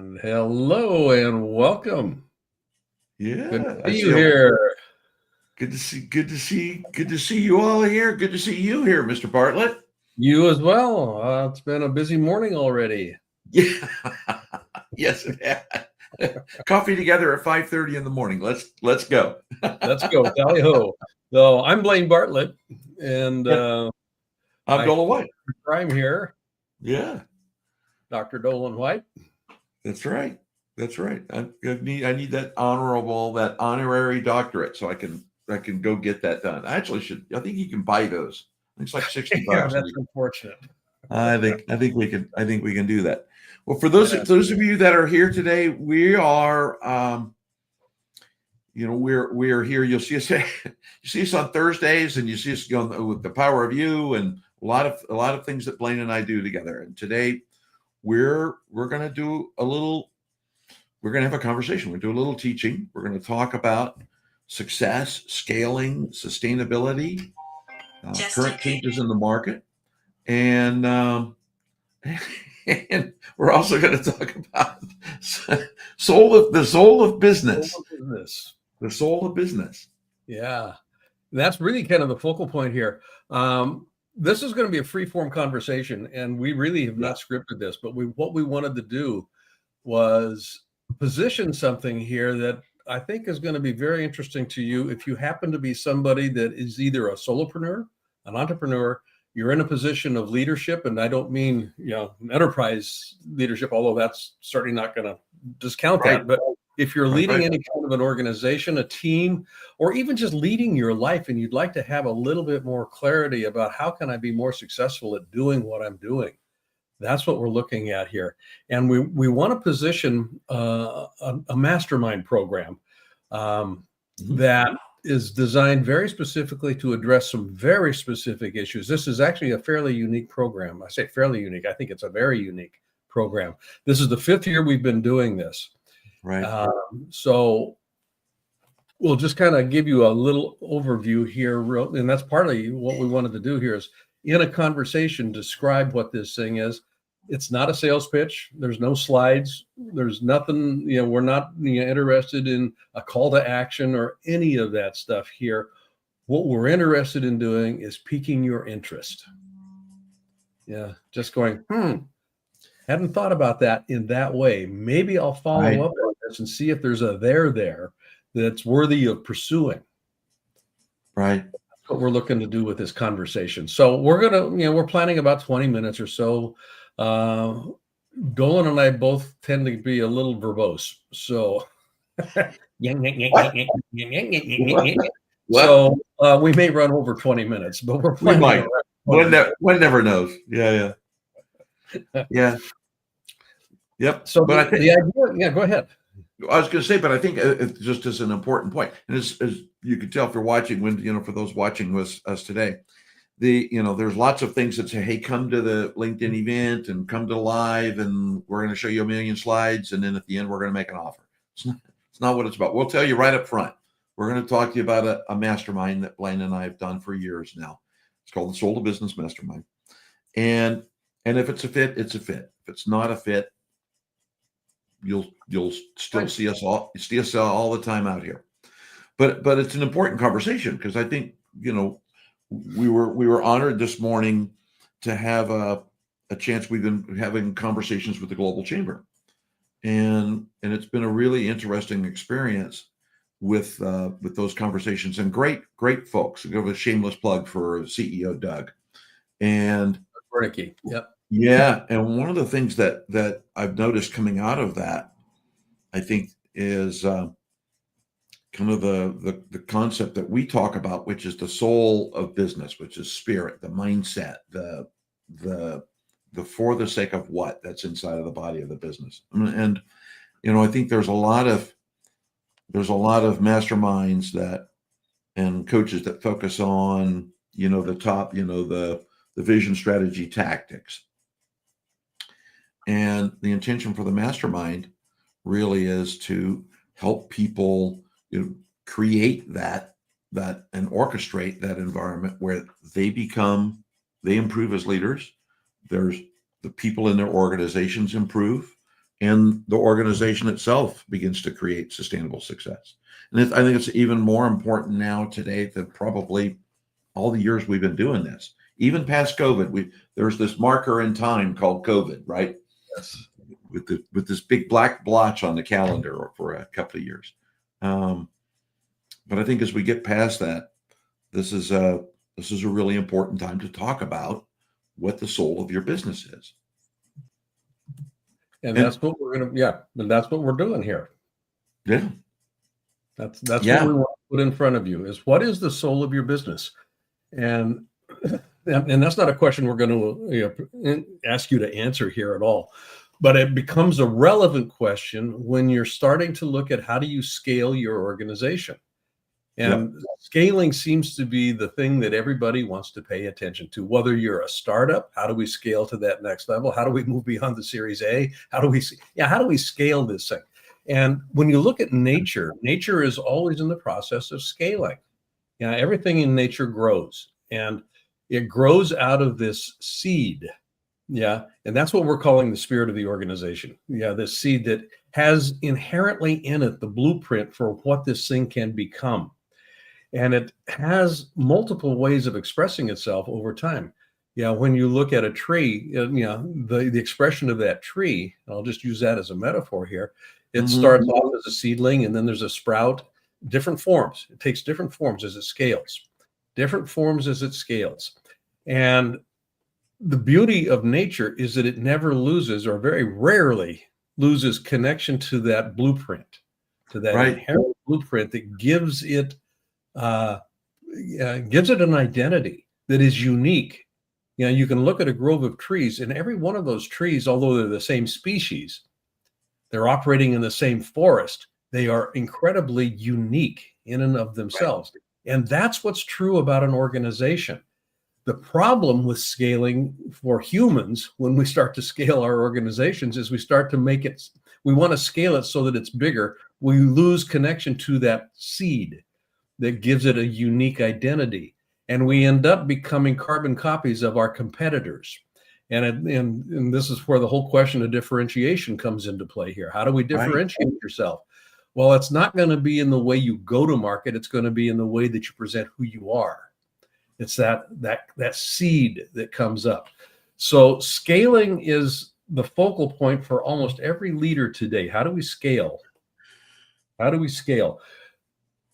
And hello and welcome. Good to Yeah, I see see. you here. Good to see you all here. Good to see you here, Mr. Bartlett. You as well. It's been a busy morning already. Yeah, yes, it had. Coffee together at 5:30 in the morning. Let's go. Let's go. Tally ho. So I'm Blaine Bartlett, and Yep. I'm I Dolan White. I'm here, Yeah, Dr. Dolan White. that's right. That's right. I need that honorary doctorate so I can go get that done. I actually should. I think you can buy those. It's like $60. Yeah, that's unfortunate. I think we can do that. Well, for those of you that are here today, we are we're here. You'll see us you see us on Thursdays, and you see us with the Power of You and a lot of things that Blaine and I do together. And today we're going to do we're going to have a conversation. We're going to do a little teaching. We're going to talk about success, scaling, sustainability, current changes in the market, and and we're also going to talk about the soul of business. The soul of business. Yeah, that's really kind of the focal point here. This is going to be a free-form conversation, and we really have not scripted this, but what we wanted to do was position something here that I think is going to be very interesting to you if you happen to be somebody that is either a solopreneur, an entrepreneur, you're in a position of leadership, and I don't mean enterprise leadership, although that's certainly not going to discount that. But if you're leading any kind of an organization, a team, or even just leading your life, and you'd like to have a little bit more clarity about how can I be more successful at doing what I'm doing, that's what we're looking at here. And we want to position a mastermind program that is designed very specifically to address some very specific issues. This is actually a fairly unique program. I say fairly unique. I think it's a very unique program. This is the 5th year we've been doing this. Right. So we'll just kind of give you a little overview here. And that's partly what we wanted to do here is in a conversation, describe what this thing is. It's not a sales pitch. There's no slides. There's nothing, we're not interested in a call to action or any of that stuff here. What we're interested in doing is piquing your interest. Yeah, just going, hadn't thought about that in that way. Maybe I'll follow up on this and see if there's a there that's worthy of pursuing. Right. That's what we're looking to do with this conversation. So we're going to, we're planning about 20 minutes or so. Dolan and I both tend to be a little verbose. So, so we may run over 20 minutes, but we might. One never knows. Yeah. Yep. So but I think the idea, go ahead. I was going to say, but I think it just is an important point. And as you can tell if you're watching, for those watching with us today, there's lots of things that say, hey, come to the LinkedIn event and come to live, and we're going to show you a million slides. And then at the end, we're going to make an offer. It's not what it's about. We'll tell you right up front. We're going to talk to you about a mastermind that Blaine and I have done for years now. It's called the Soul to Business Mastermind. And if it's a fit, it's a fit. If it's not a fit, you'll still see us all the time out here. But it's an important conversation because I think, we were honored this morning to have a chance. We've been having conversations with the Global Chamber, and it's been a really interesting experience with those conversations, and great folks. I give a shameless plug for CEO Doug and Ricky. Yep. Yeah, and one of the things that I've noticed coming out of that, I think, is kind of the concept that we talk about, which is the soul of business, which is spirit, the mindset, the for the sake of what that's inside of the body of the business. And I think there's a lot of masterminds and coaches that focus on the top, the vision, strategy, tactics. And the intention for the mastermind really is to help people create that and orchestrate that environment where they improve as leaders. There's the people in their organizations improve, and the organization itself begins to create sustainable success. And I think it's even more important now today than probably all the years we've been doing this. Even past COVID, there's this marker in time called COVID, right? Yes. With this big black blotch on the calendar for a couple of years. But I think as we get past that, this is a really important time to talk about what the soul of your business is. And that's what we're and that's what we're doing here. Yeah. That's what we want to put in front of you is, what is the soul of your business? And that's not a question we're going to ask you to answer here at all. But it becomes a relevant question when you're starting to look at how do you scale your organization. And scaling seems to be the thing that everybody wants to pay attention to. Whether you're a startup, how do we scale to that next level? How do we move beyond the Series A? How do we scale this thing? And when you look at nature is always in the process of scaling. Everything in nature grows, and it grows out of this seed. And that's what we're calling the spirit of the organization. This seed that has inherently in it the blueprint for what this thing can become. And it has multiple ways of expressing itself over time. When you look at a tree, the expression of that tree, I'll just use that as a metaphor here. It starts off as a seedling, and then there's a sprout, different forms. It takes different forms as it scales. And the beauty of nature is that it never loses, or very rarely loses, connection to that blueprint, to that inherent blueprint that gives it an identity that is unique. You can look at a grove of trees, and every one of those trees, although they're the same species, they're operating in the same forest, they are incredibly unique in and of themselves. And that's what's true about an organization. The problem with scaling for humans, when we start to scale our organizations, is we start to make it, we want to scale it so that it's bigger. We lose connection to that seed that gives it a unique identity. And we end up becoming carbon copies of our competitors. And this is where the whole question of differentiation comes into play here. How do we differentiate yourself? Well, it's not going to be in the way you go to market. It's going to be in the way that you present who you are. It's that seed that comes up. So scaling is the focal point for almost every leader today. How do we scale?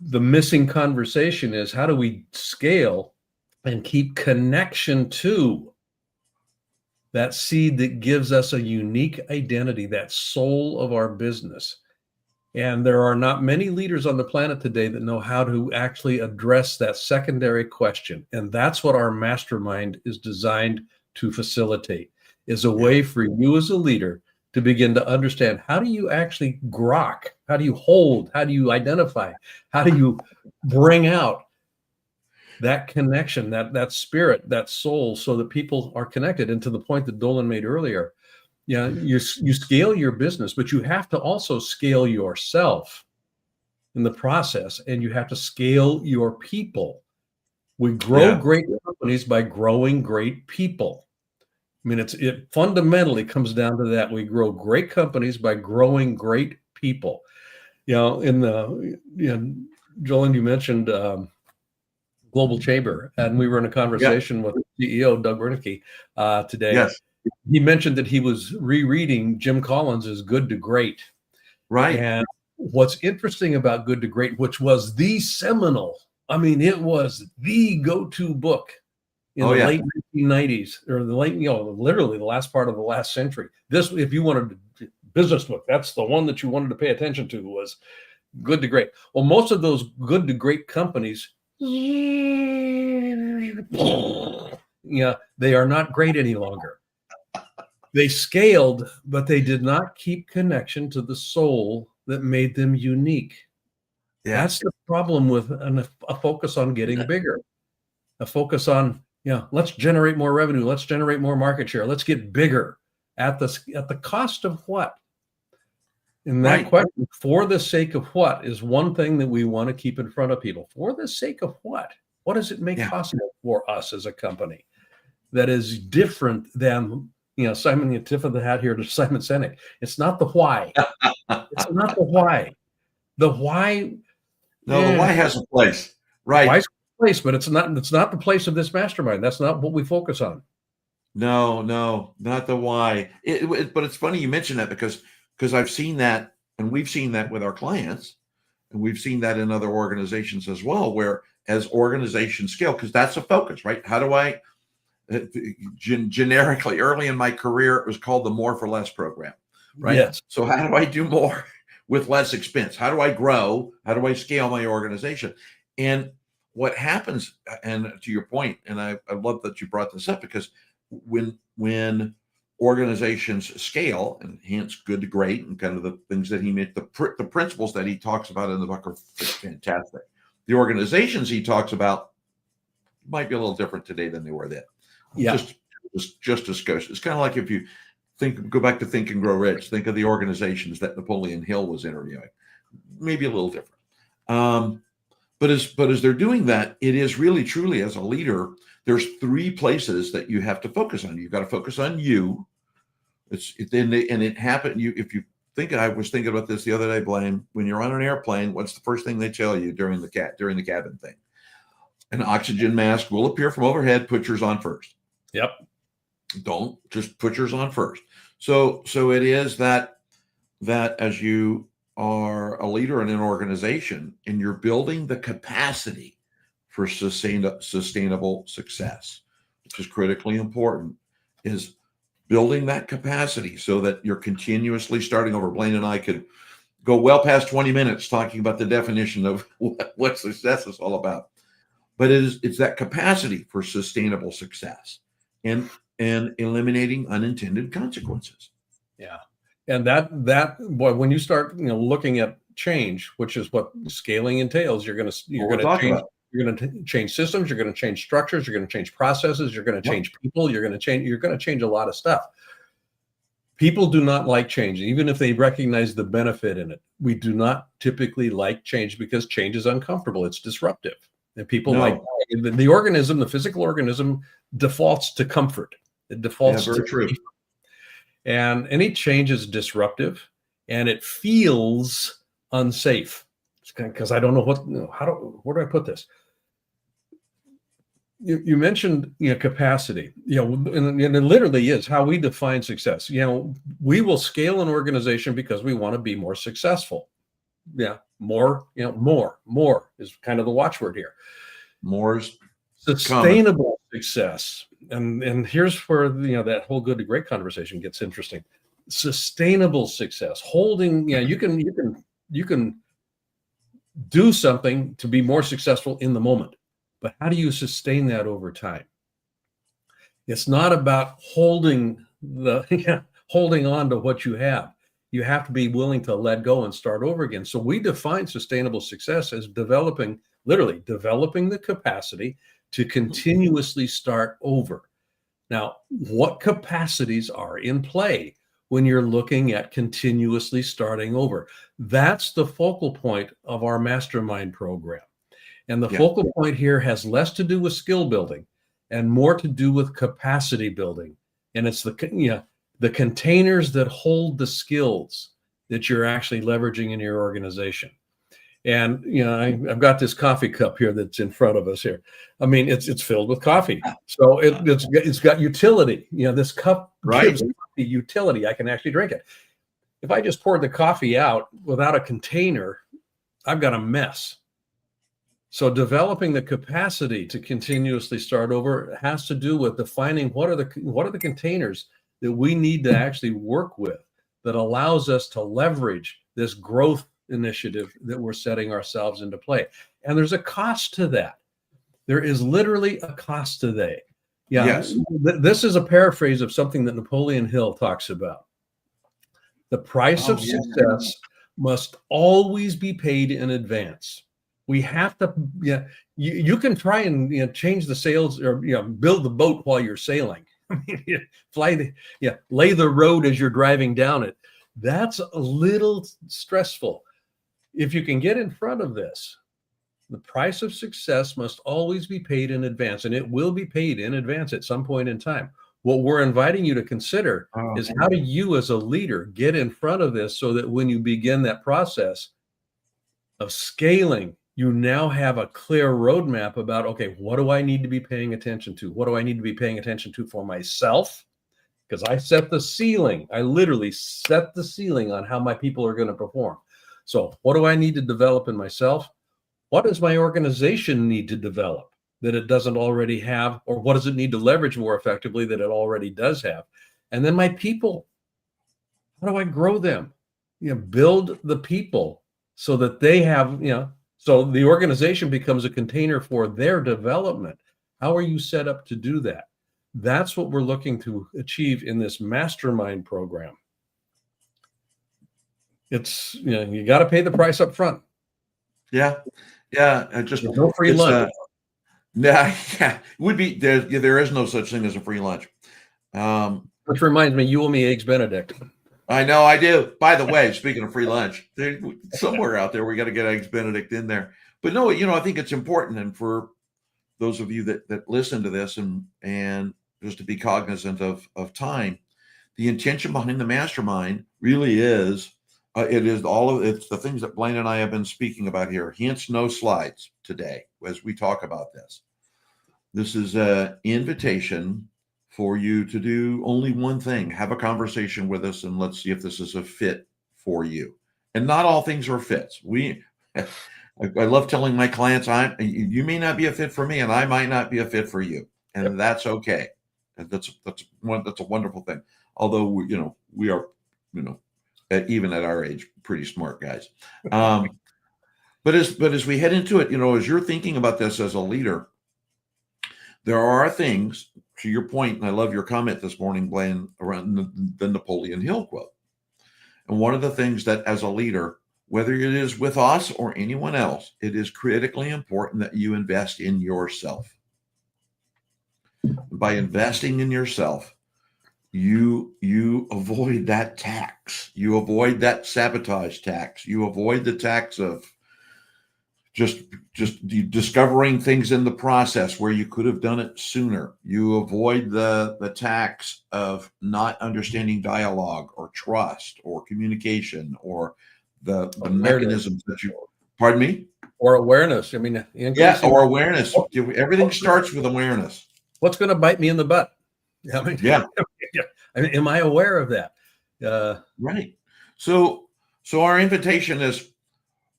The missing conversation is, how do we scale and keep connection to that seed that gives us a unique identity, that soul of our business? And there are not many leaders on the planet today that know how to actually address that secondary question. And that's what our mastermind is designed to facilitate, is a way for you as a leader to begin to understand, how do you actually grok? How do you hold? How do you identify? How do you bring out that connection, that spirit, that soul, so that people are connected? And to the point that Dolan made earlier, you scale your business, but you have to also scale yourself in the process, and you have to scale your people. We grow great companies by growing great people. I mean, it fundamentally comes down to that. We grow great companies by growing great people. Joel, you mentioned Global Chamber, and we were in a conversation with CEO Doug Wernicke today. Yes. He mentioned that he was rereading Jim Collins' Good to Great. Right. And what's interesting about Good to Great, which was the seminal, it was the go-to book in the late 1990s, or literally the last part of the last century. This, if you wanted a business book, that's the one that you wanted to pay attention to, was Good to Great. Well, most of those Good to Great companies, they are not great any longer. They scaled, but they did not keep connection to the soul that made them unique. That's the problem with a focus on getting bigger, a focus on, let's generate more revenue, let's generate more market share, let's get bigger at the cost of what? And that question, for the sake of what, is one thing that we want to keep in front of people. For the sake of what? What does it make possible for us as a company that is different than Simon, the tip of the hat here to Simon Sinek. It's not the why. It's not the why. The why. No, the why has a place, right? Why's a place, but it's not the place of this mastermind. That's not what we focus on. No, not the why. But it's funny you mention that because I've seen that, and we've seen that with our clients, and we've seen that in other organizations as well, where as organizations scale, because that's a focus, right? How do I generically, early in my career, it was called the More for Less program, right? Yes. So how do I do more with less expense? How do I grow? How do I scale my organization? And what happens, and to your point, and I love that you brought this up, because when organizations scale, and hence good to great, and kind of the things that he made, the principles that he talks about in the book are fantastic. The organizations he talks about might be a little different today than they were then. Yeah. Just discussion. It's kind of like if you go back to Think and Grow Rich, think of the organizations that Napoleon Hill was interviewing, maybe a little different. But as they're doing that, it is really truly, as a leader, there's three places that you have to focus on. You've got to focus on you. It happened. If you think, I was thinking about this the other day, Blaine. When you're on an airplane, what's the first thing they tell you during the cabin thing? An oxygen mask will appear from overhead. Put yours on first. Yep. Don't just put yours on first. So it is that as you are a leader in an organization and you're building the capacity for sustainable success, which is critically important, is building that capacity so that you're continuously starting over. Blaine and I could go well past 20 minutes talking about the definition of what success is all about. But it's that capacity for sustainable success and eliminating unintended consequences. Yeah. And that boy, when you start looking at change, which is what scaling entails, you're going to change systems, you're going to change structures, you're going to change processes, you're going to change people, you're going to change a lot of stuff. People do not like change, even if they recognize the benefit in it. We do not typically like change because change is uncomfortable. It's disruptive. And people like the organism, the physical organism, defaults to comfort. It defaults to true. And any change is disruptive, and it feels unsafe. Because I don't know where do I put this? You mentioned capacity, and it literally is how we define success. We will scale an organization because we want to be more successful. Yeah, more is kind of the watchword here. More is sustainable success, and here's where that whole good to great conversation gets interesting. Sustainable success, holding. You can do something to be more successful in the moment, but how do you sustain that over time? It's not about holding on to what you have. You have to be willing to let go and start over again. So we define sustainable success as literally developing the capacity to continuously start over. Now, what capacities are in play when you're looking at continuously starting over? That's the focal point of our Mastermind program. And the focal point here has less to do with skill building and more to do with capacity building. And it's the containers that hold the skills that you're actually leveraging in your organization. And I've got this coffee cup here that's in front of us here. I mean, it's filled with coffee, so it's got utility. This cup gives the utility. I can actually drink it. If I just poured the coffee out without a container, I've got a mess. So developing the capacity to continuously start over has to do with defining what are the containers that we need to actually work with that allows us to leverage this growth initiative that we're setting ourselves into play. And there's a cost to that. There is literally a cost to that. Yeah. Yes. This is a paraphrase of something that Napoleon Hill talks about. The price of success must always be paid in advance. We have to, you can try and change the sails or build the boat while you're sailing. Lay the road as you're driving down it. That's a little stressful. If you can get in front of this, the price of success must always be paid in advance, and it will be paid in advance at some point in time. what we're inviting you to consider is, how do you as a leader get in front of this so that when you begin that process of scaling, you now have a clear roadmap about, okay, what do I need to be paying attention to? What do I need to be paying attention to for myself? Because I set the ceiling. I literally set the ceiling on how my people are going to perform. So what do I need to develop in myself? What does my organization need to develop that it doesn't already have? Or what does it need to leverage more effectively that it already does have? And then my people, how do I grow them? Build the people so that they have, so the organization becomes a container for their development. How are you set up to do that? That's what we're looking to achieve in this Mastermind program. It's, you got to pay the price up front. Yeah. Just no free lunch. Yeah, it would be there is no such thing as a free lunch. Which reminds me, you owe me Eggs Benedict. I know I do. By the way, speaking of free lunch, somewhere out there we got to get Eggs Benedict in there. But no, I think it's important, and for those of you that listen to this, and just to be cognizant of time, the intention behind the Mastermind really is it's the things that Blaine and I have been speaking about here. Hence, no slides today as we talk about this. This is an invitation for you to do only one thing: have a conversation with us, and let's see if this is a fit for you. And not all things are fits. I love telling my clients, you may not be a fit for me, and I might not be a fit for you, and that's okay. And that's a wonderful thing. Although we are even at our age, pretty smart guys. But as we head into it, as you're thinking about this as a leader, there are things, to your point, and I love your comment this morning, Blaine, around the Napoleon Hill quote. And one of the things that as a leader, whether it is with us or anyone else, it is critically important that you invest in yourself. By investing in yourself, you avoid that tax. You avoid that sabotage tax. You avoid the tax of just discovering things in the process where you could have done it sooner. You avoid the tax of not understanding dialogue or trust or communication or the mechanisms that you, pardon me? Or awareness. I mean, or awareness. Everything starts with awareness. What's going to bite me in the butt? I mean, am I aware of that? Right. So our invitation is,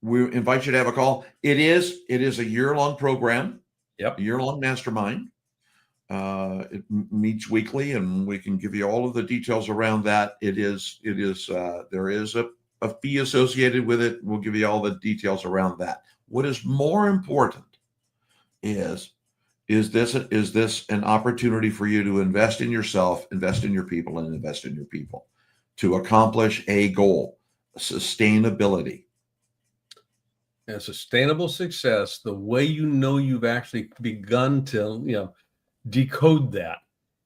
we invite you to have a call. It is a year-long program. Yep. A year-long mastermind. It meets weekly, and we can give you all of the details around that. There is a fee associated with it. We'll give you all the details around that. What is more important is this an opportunity for you to invest in yourself, invest in your people, and invest in your people to accomplish a goal, sustainability. And sustainable success, the way you've actually begun to decode that,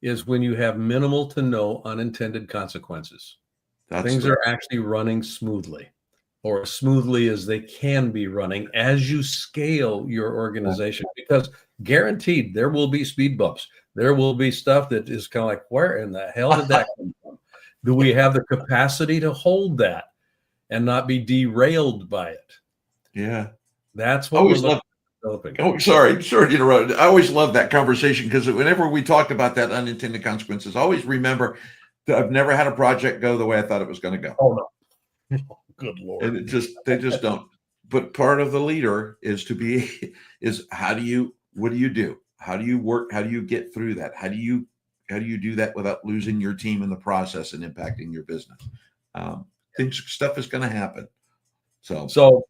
is when you have minimal to no unintended consequences. Things are actually running smoothly, or as smoothly as they can be running as you scale your organization. Because guaranteed, there will be speed bumps. There will be stuff that is kind of like, where in the hell did that come from? Do we have the capacity to hold that and not be derailed by it? Yeah. That's what we're developing. Oh, sorry to interrupt. I always love that conversation, because whenever we talked about that unintended consequences, I always remember that I've never had a project go the way I thought it was going to go. Oh, no. Good Lord. And they just don't. But part of the leader is what do you do? How do you work? How do you get through that? How do you do that without losing your team in the process and impacting your business? Stuff is going to happen. So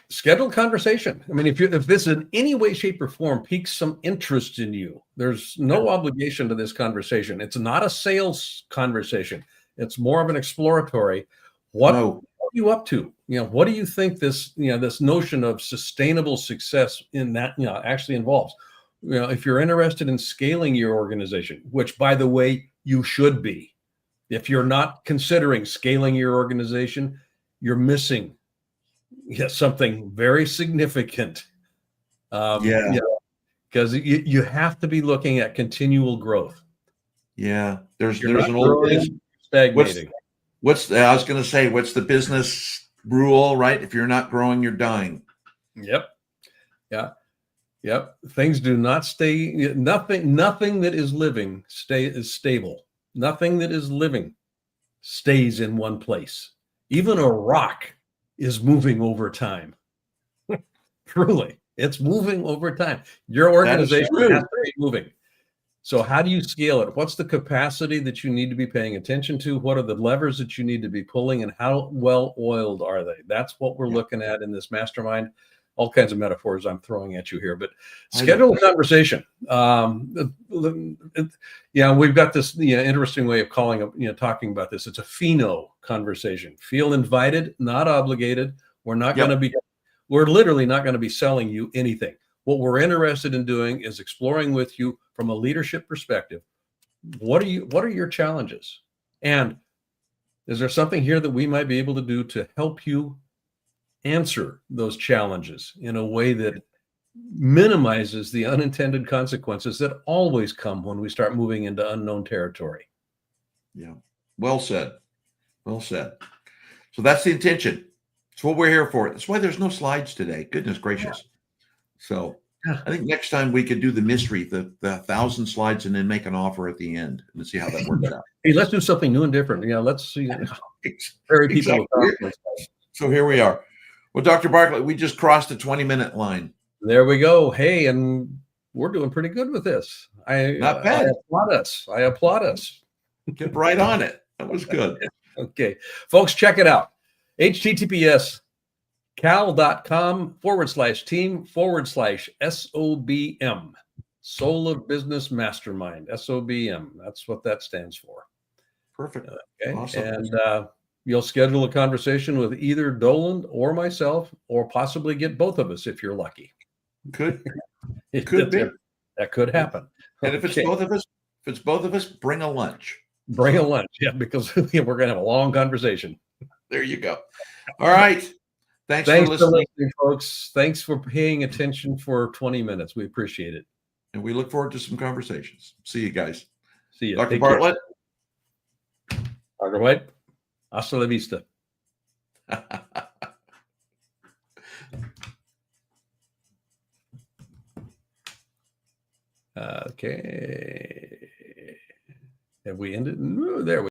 schedule conversation. I mean, if this in any way, shape, or form piques some interest in you, there's no obligation to this conversation. It's not a sales conversation. It's more of an exploratory. What are you up to? What do you think this notion of sustainable success in that actually involves? If you're interested in scaling your organization, which, by the way, you should be. If you're not considering scaling your organization, you're missing something very significant. Because you have to be looking at continual growth. Yeah. There's You're not an old growing, stagnating. I was going to say, what's the business rule, right? If you're not growing, you're dying. Yep. Yeah. Yep. Things do not stay. Nothing that is living is stable. Nothing that is living stays in one place. Even a rock is moving over time. Truly, it's moving over time. Your organization has to be moving. So how do you scale it? What's the capacity that you need to be paying attention to? What are the levers that you need to be pulling, and how well oiled are they? That's what we're looking at in this mastermind. All kinds of metaphors I'm throwing at you here, but schedule a conversation. We've got this interesting way of talking about this. It's a pheno conversation. Feel invited, not obligated. We're literally not going to be selling you anything. What we're interested in doing is exploring with you from a leadership perspective. What are your challenges? And is there something here that we might be able to do to help you answer those challenges in a way that minimizes the unintended consequences that always come when we start moving into unknown territory? Yeah. Well said. Well said. So that's the intention. That's what we're here for. That's why there's no slides today. Goodness gracious. So I think next time we could do the mystery, the 1,000 slides, and then make an offer at the end and see how that works out. Hey, let's do something new and different. Let's see. Very people. Exactly. So here we are. Well, Dr. Bartlett, we just crossed the 20-minute line. There we go. Hey, and we're doing pretty good with this. Not bad. I applaud us. Get right on it. That was good. Okay. Folks, check it out. https cal.com/team/SOBM. Soul of Business Mastermind. SOBM. That's what that stands for. Perfect. Okay. Awesome. And you'll schedule a conversation with either Doland or myself, or possibly get both of us if you're lucky. Could be. That could happen. And if it's both of us, bring a lunch. Bring a lunch, because we're going to have a long conversation. There you go. All right. Thanks for listening, folks. Thanks for paying attention for 20 minutes. We appreciate it. And we look forward to some conversations. See you guys. See you. Dr. Bartlett. Dr. White. Hasta la vista. Okay. Have we ended? There we